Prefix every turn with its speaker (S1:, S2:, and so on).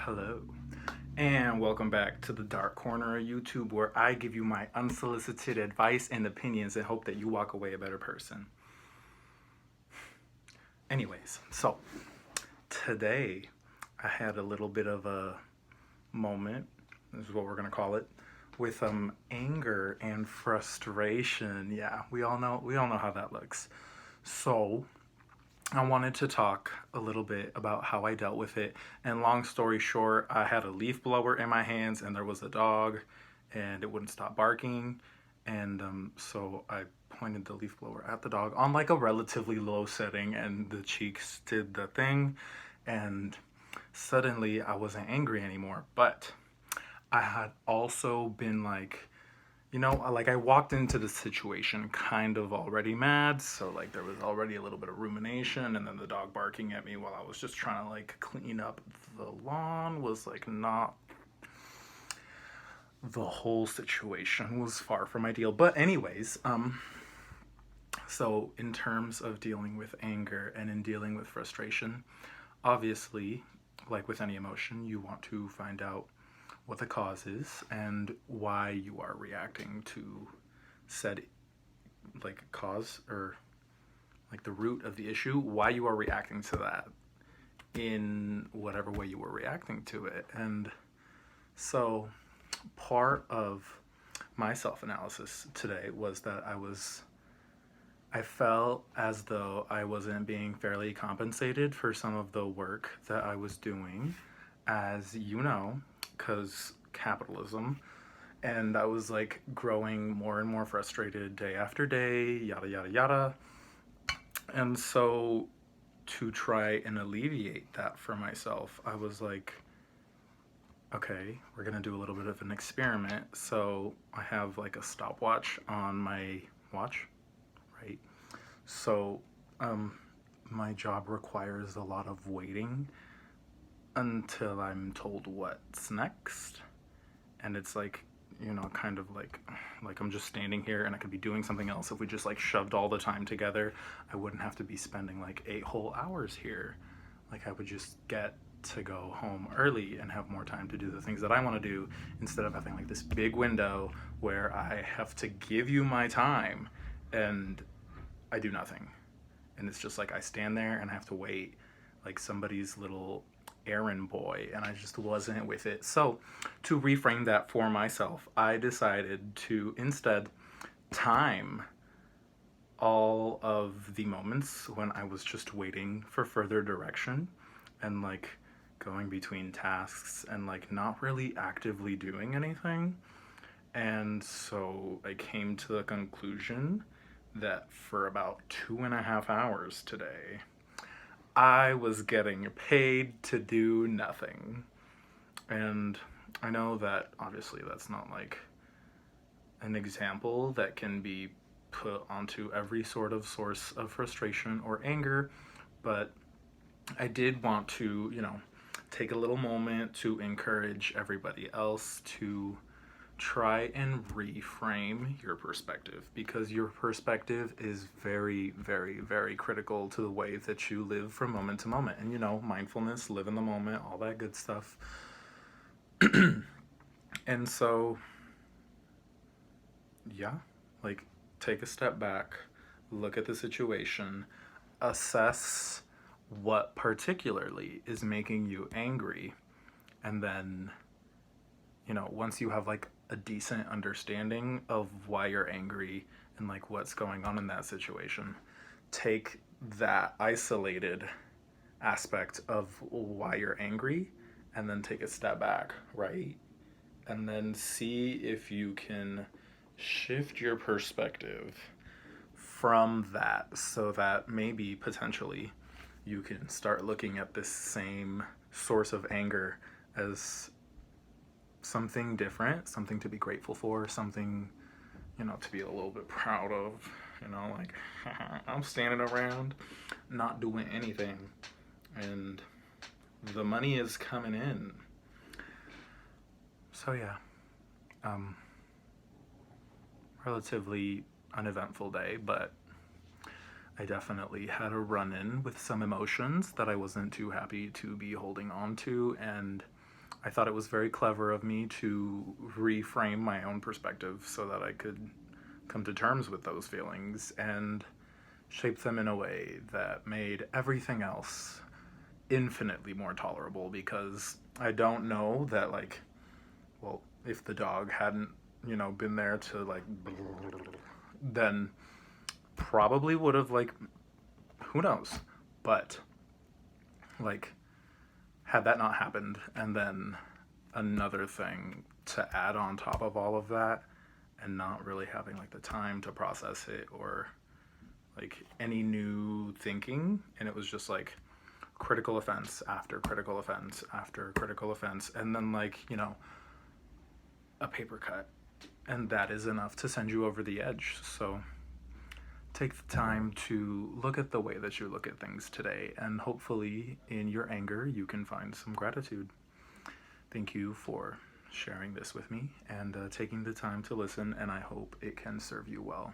S1: Hello, and welcome back to the dark corner of YouTube where I give you my unsolicited advice and opinions and hope that you walk away a better person. Anyways, so today I had a little bit of a moment, this is what we're going to call it, with anger and frustration. Yeah, we all know how that looks. So, I wanted to talk a little bit about how I dealt with it. And long story short, I had a leaf blower in my hands and there was a dog and it wouldn't stop barking. And so I pointed the leaf blower at the dog on like a relatively low setting and the cheeks did the thing. And suddenly I wasn't angry anymore. But I had also been like I walked into the situation kind of already mad, so like there was already a little bit of rumination, and then the dog barking at me while I was just trying to like clean up the lawn was like not the whole situation was far from ideal. But anyways, so in terms of dealing with anger and in dealing with frustration, obviously, like with any emotion, you want to find out what the cause is and why you are reacting to said like cause or like the root of the issue, why you are reacting to that in whatever way you were reacting to it. And so part of my self-analysis today was that I felt as though I wasn't being fairly compensated for some of the work that I was doing, as you know, because capitalism. And I was like growing more and more frustrated day after day, yada, yada, yada. And so to try and alleviate that for myself, I was like, okay, we're gonna do a little bit of an experiment. So I have like a stopwatch on my watch, right? So my job requires a lot of waiting until I'm told what's next. And it's like, you know, kind of like I'm just standing here and I could be doing something else. If we just like shoved all the time together, I wouldn't have to be spending like 8 whole hours here. Like I would just get to go home early and have more time to do the things that I want to do instead of having like this big window where I have to give you my time and I do nothing. And it's just like I stand there and I have to wait like somebody's little errand boy, and I just wasn't with it. So to reframe that for myself, I decided to instead time all of the moments when I was just waiting for further direction and like going between tasks and like not really actively doing anything. And so I came to the conclusion that for about 2.5 hours today, I was getting paid to do nothing. And I know that obviously that's not like an example that can be put onto every sort of source of frustration or anger, but I did want to, you know, take a little moment to encourage everybody else to try and reframe your perspective, because your perspective is very, very, very critical to the way that you live from moment to moment. And you know, mindfulness, live in the moment, all that good stuff. And so, yeah, like take a step back, look at the situation, assess what particularly is making you angry, and then, you know, once you have like a decent understanding of why you're angry and like what's going on in that situation, take that isolated aspect of why you're angry and then take a step back, right? And then see if you can shift your perspective from that so that maybe potentially you can start looking at this same source of anger as something different, something to be grateful for, something, you know, to be a little bit proud of, you know, like I'm standing around not doing anything and the money is coming in. So yeah, relatively uneventful day, but I definitely had a run-in with some emotions that I wasn't too happy to be holding on to, and I thought it was very clever of me to reframe my own perspective so that I could come to terms with those feelings and shape them in a way that made everything else infinitely more tolerable, because I don't know that, like, well, if the dog hadn't, been there to, like, then probably would have, like, who knows? But, like, had that not happened, and then another thing to add on top of all of that, and not really having, like, the time to process it or, like, any new thinking, and it was just, like, critical offense after critical offense after critical offense, and then, like, a paper cut, and that is enough to send you over the edge. So take the time to look at the way that you look at things today, and hopefully in your anger you can find some gratitude. Thank you for sharing this with me and taking the time to listen, and I hope it can serve you well.